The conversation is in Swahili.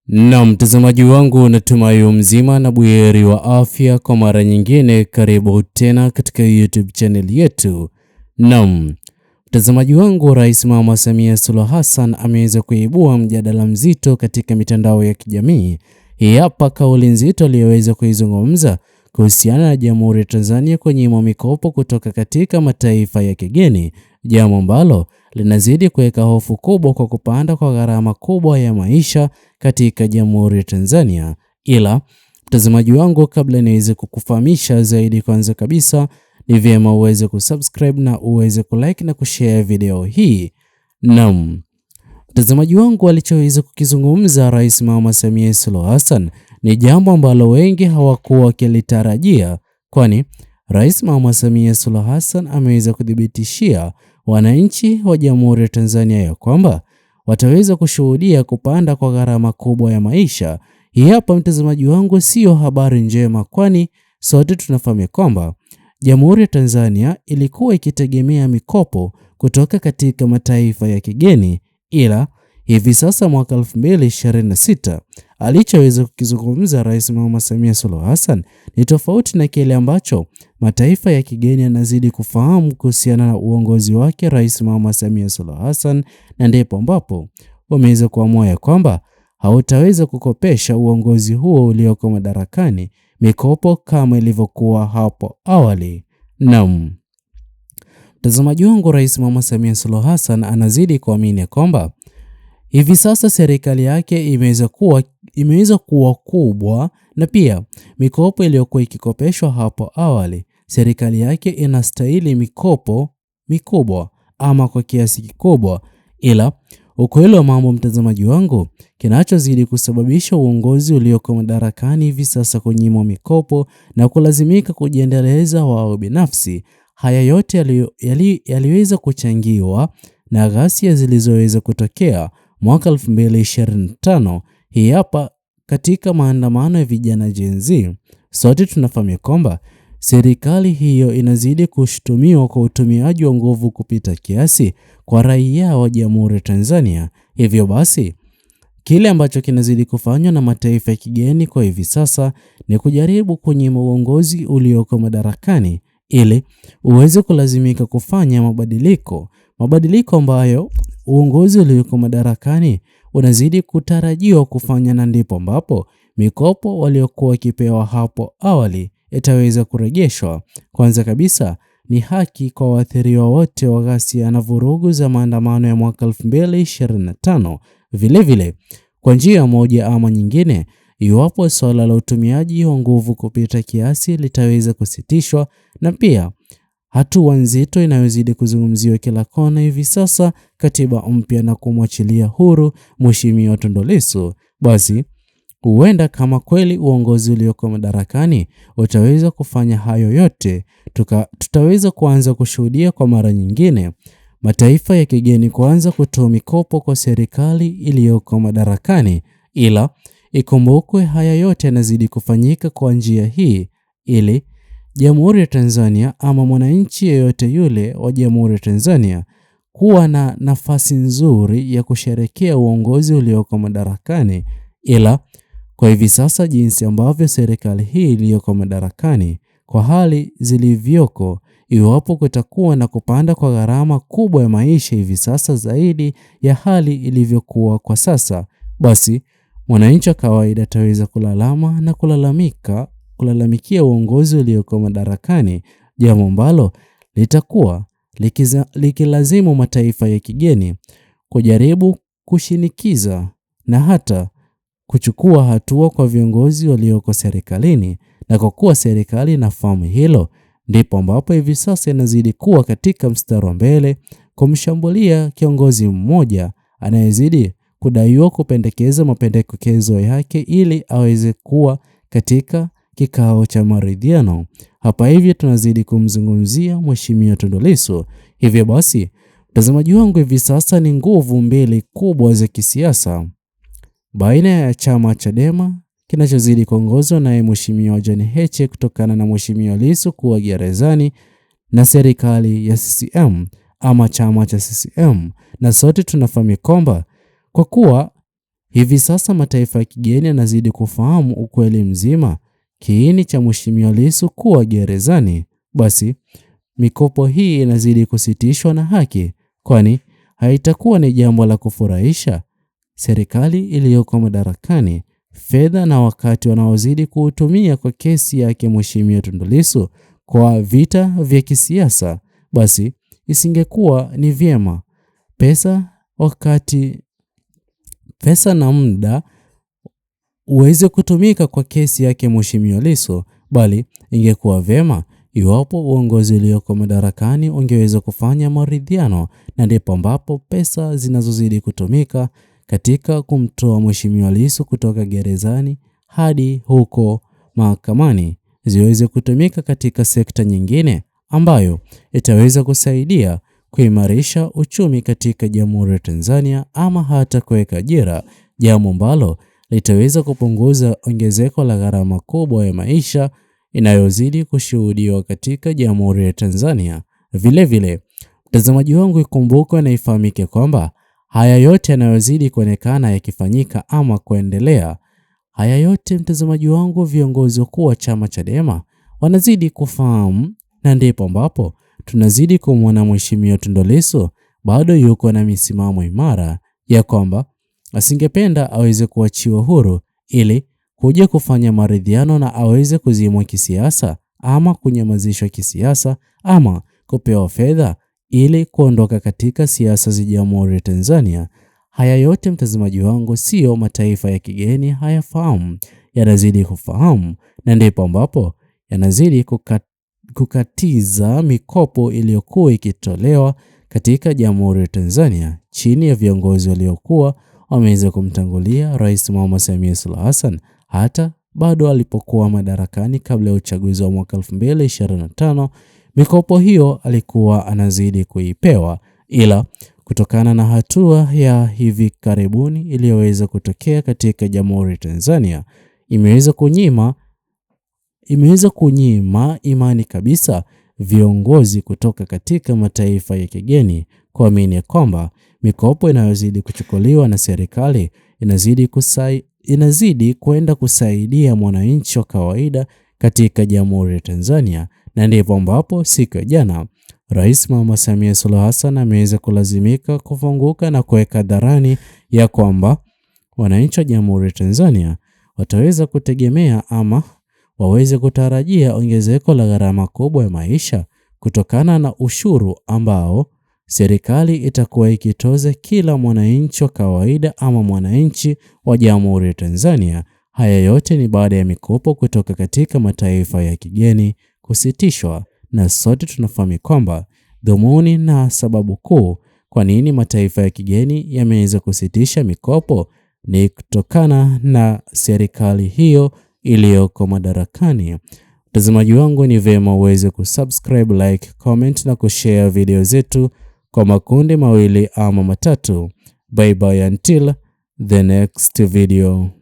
Na mtazamaji wangu, natumai mzima na buheri wa afya. Kwa mara nyingine, karibu tena katika YouTube channel yetu. Naam, mtazamaji wangu, Rais Mama Samia Suluhu Hassan ameweza kuibua mjadala mzito katika mitandao ya kijamii. Hii hapa kauli nzito aliyoweza kuizungumza kuhusiana na Jamhuri ya Tanzania kunyimwa mikopo kutoka katika mataifa ya kigeni, jambo ambalo linazidi kuweka hofu kubwa kwa kupanda kwa gharama kubwa ya maisha katika Jamhuri ya Tanzania. Ila mtazamaji wangu, kabla niweze kukufahamisha zaidi, kwanza kabisa ni vyema uweze kusubscribe na uweze kulike na kushare video hii. Naam, mtazamaji wangu, alichoweza kukizungumza Rais Mama Samia Suluhu Hassan ni jambo ambalo wengi hawakuwa wakilitarajia, kwani Rais Mama Samia Suluhu Hassan ameweza kudhibitishia wananchi wa Jamhuri ya Tanzania ya kwamba wataweza kushuhudia kupanda kwa gharama kubwa ya maisha. Hii hapa mtazamaji wangu sio habari njema, kwani sote tunafahamu kwamba Jamhuri ya Tanzania ilikuwa ikitegemea mikopo kutoka katika mataifa ya kigeni, ila hivi sasa mwaka 2026 alichoweza kukizungumza Rais Mama Samia Suluhu Hassan ni tofauti na kile ambacho mataifa ya kigeni yanazidi kufahamu kuhusiana na uongozi wake Rais Mama Samia Suluhu Hassan, na ndipo ambapo wameweza kuamua ya kwamba hawataweza kukopesha uongozi huo ulioko madarakani mikopo kama ilivyokuwa hapo awali. Naam, mtazamaji wangu, Rais Mama Samia Suluhu Hassan anazidi kuamini kwamba hivi sasa serikali yake imeweza kuwa kubwa, na pia mikopo iliyokuwa ikikopeshwa hapo awali, serikali yake inastahili mikopo mikubwa ama kwa kiasi kikubwa. Ila ukweli wa mambo mtazamaji wangu, kinachozidi kusababisha uongozi ulioko madarakani hivi sasa kunyimwa mikopo na kulazimika kujiendeleza wao binafsi, haya yote yaliweza kuchangiwa na ghasia zilizoweza kutokea mwaka 2025. Hii hapa katika maandamano ya vijana Gen Z. Sote tunafahamu kwamba serikali hiyo inazidi kushutumiwa kwa utumiaji wa nguvu kupita kiasi kwa raia wa Jamhuri ya Tanzania. Hivyo basi, kile ambacho kinazidi kufanywa na mataifa ya kigeni kwa hivi sasa ni kujaribu kunyima uongozi ulioko madarakani ili uweze kulazimika kufanya mabadiliko ambayo uongozi ulioko madarakani unazidi kutarajiwa kufanya, na ndipo ambapo mikopo waliokuwa wakipewa hapo awali itaweza kurejeshwa. Kwanza kabisa ni haki kwa waathiriwa wote wa ghasia na vurugu za maandamano ya mwaka 2025. Vilevile, kwa njia moja ama nyingine, iwapo swala la utumiaji wa nguvu kupita kiasi litaweza kusitishwa, na pia hatua nzito inayozidi kuzungumziwa kila kona hivi sasa, katiba mpya na kumwachilia huru Mheshimiwa Tundu Lissu, basi huenda kama kweli uongozi ulioko madarakani utaweza kufanya hayo yote, tutaweza kuanza kushuhudia kwa mara nyingine mataifa ya kigeni kuanza kutoa mikopo kwa serikali iliyoko madarakani. Ila ikumbukwe haya yote yanazidi kufanyika kwa njia hii ili Jamhuri ya Tanzania ama mwananchi yeyote yule wa Jamhuri ya Tanzania kuwa na nafasi nzuri ya kusherekea uongozi ulioko madarakani. Ila kwa hivi sasa jinsi ambavyo serikali hii iliyoko madarakani, kwa hali zilivyoko, iwapo kutakuwa na kupanda kwa gharama kubwa ya maisha hivi sasa zaidi ya hali ilivyokuwa kwa sasa, basi mwananchi wa kawaida ataweza kulalama na kulalamikia uongozi ulioko madarakani, jambo ambalo litakuwa likilazimu mataifa ya kigeni kujaribu kushinikiza na hata kuchukua hatua kwa viongozi walioko serikalini. Na kwa kuwa serikali inafahamu hilo, ndipo ambapo hivi sasa inazidi kuwa katika mstari wa mbele kumshambulia kiongozi mmoja anayezidi kudaiwa kupendekeza mapendekezo yake ili aweze kuwa katika kikao cha maridhiano. Hapa hivi tunazidi kumzungumzia Mheshimiwa Tundu Lissu. Hivyo basi, mtazamaji wangu, hivi sasa ni nguvu mbili kubwa za kisiasa baina ya chama Chadema kinachozidi kuongozwa na Mheshimiwa John Heche kutokana na Mheshimiwa Lissu kuwa gerezani, na serikali ya CCM ama chama cha CCM. Na sote tunafahamu kwamba kwa kuwa Hivi sasa mataifa ya kigeni yanazidi kufahamu ukweli mzima, kiini cha Mheshimiwa Lissu kuwa gerezani. Basi mikopo hii inazidi kusitishwa na haki, kwani haitakuwa ni jambo la kufurahisha serikali iliyoko madarakani fedha na wakati wanaozidi kuutumia kwa kesi yake Mheshimiwa Tundu Lissu kwa vita vya kisiasa. Basi isingekuwa ni vyema pesa na muda uweze kutumika kwa kesi yake Mheshimiwa Lissu, bali ingekuwa vyema iwapo uongozi ulioko madarakani ungeweza kufanya maridhiano, na ndipo ambapo pesa zinazozidi kutumika katika kumtoa Mheshimiwa Lissu kutoka gerezani hadi huko mahakamani ziweze kutumika katika sekta nyingine ambayo itaweza kusaidia kuimarisha uchumi katika Jamhuri ya Tanzania, ama hata kuweka ajira, jambo ambalo litaweza kupunguza ongezeko la gharama kubwa ya maisha inayozidi kushuhudiwa katika Jamhuri ya Tanzania. Vile mtazamaji wangu, ikumbuke na ifahamike kwamba haya yote yanayozidi kuonekana yakifanyika ama kuendelea, haya yote mtazamaji wangu, viongozi wakuu wa chama Chadema wanazidi kufahamu, na ndipo ambapo tunazidi kumwona Mheshimiwa Tundu Lissu bado yuko na misimamo imara ya kwamba asingependa aweze kuachiwa huru ili kuja kufanya maridhiano na aweze kuzimwa kisiasa, ama kunyamazishwa kisiasa, ama kupewa fedha ili kuondoka katika siasa za Jamhuri ya Tanzania. Haya yote mtazamaji wangu, sio mataifa ya kigeni hayafahamu, yanazidi kufahamu, na ndipo ambapo yanazidi kukatiza mikopo iliyokuwa ikitolewa katika Jamhuri ya Tanzania chini ya viongozi waliokuwa wameweza kumtangulia Rais Mama Samia Suluhu Hassan, hata bado alipokuwa madarakani kabla ya uchaguzi wa mwaka 2025. Mikopo hiyo alikuwa anazidi kuipewa, ila kutokana na hatua ya hivi karibuni iliyoweza kutokea katika Jamhuri ya Tanzania imeweza kunyima imani kabisa viongozi kutoka katika mataifa ya kigeni kuamini kwamba mikopo inayozidi kuchukuliwa na serikali inazidi kwenda kusaidia mwananchi wa kawaida katika Jamhuri ya Tanzania. Na ndipo ambapo siku ya jana Rais Mama Samia Suluhu Hassan ameweza kulazimika kufunguka na kuweka hadharani ya kwamba wananchi wa Jamhuri ya Tanzania wataweza kutegemea ama waweze kutarajia ongezeko la gharama kubwa ya maisha kutokana na ushuru ambao serikali itakuwa ikitoza kila mwananchi wa kawaida ama mwananchi wa Jamhuri ya Tanzania. Haya yote ni baada ya mikopo kutoka katika mataifa ya kigeni kusitishwa, na sote tunafahamu kwamba dhumuni na sababu kuu kwa nini mataifa ya kigeni yameweza kusitisha mikopo ni kutokana na serikali hiyo iliyoko madarakani. Mtazamaji wangu, ni vyema uweze kusubscribe, like, comment na kushare video zetu kwa makundi mawili ama matatu. Bye bye until the next video.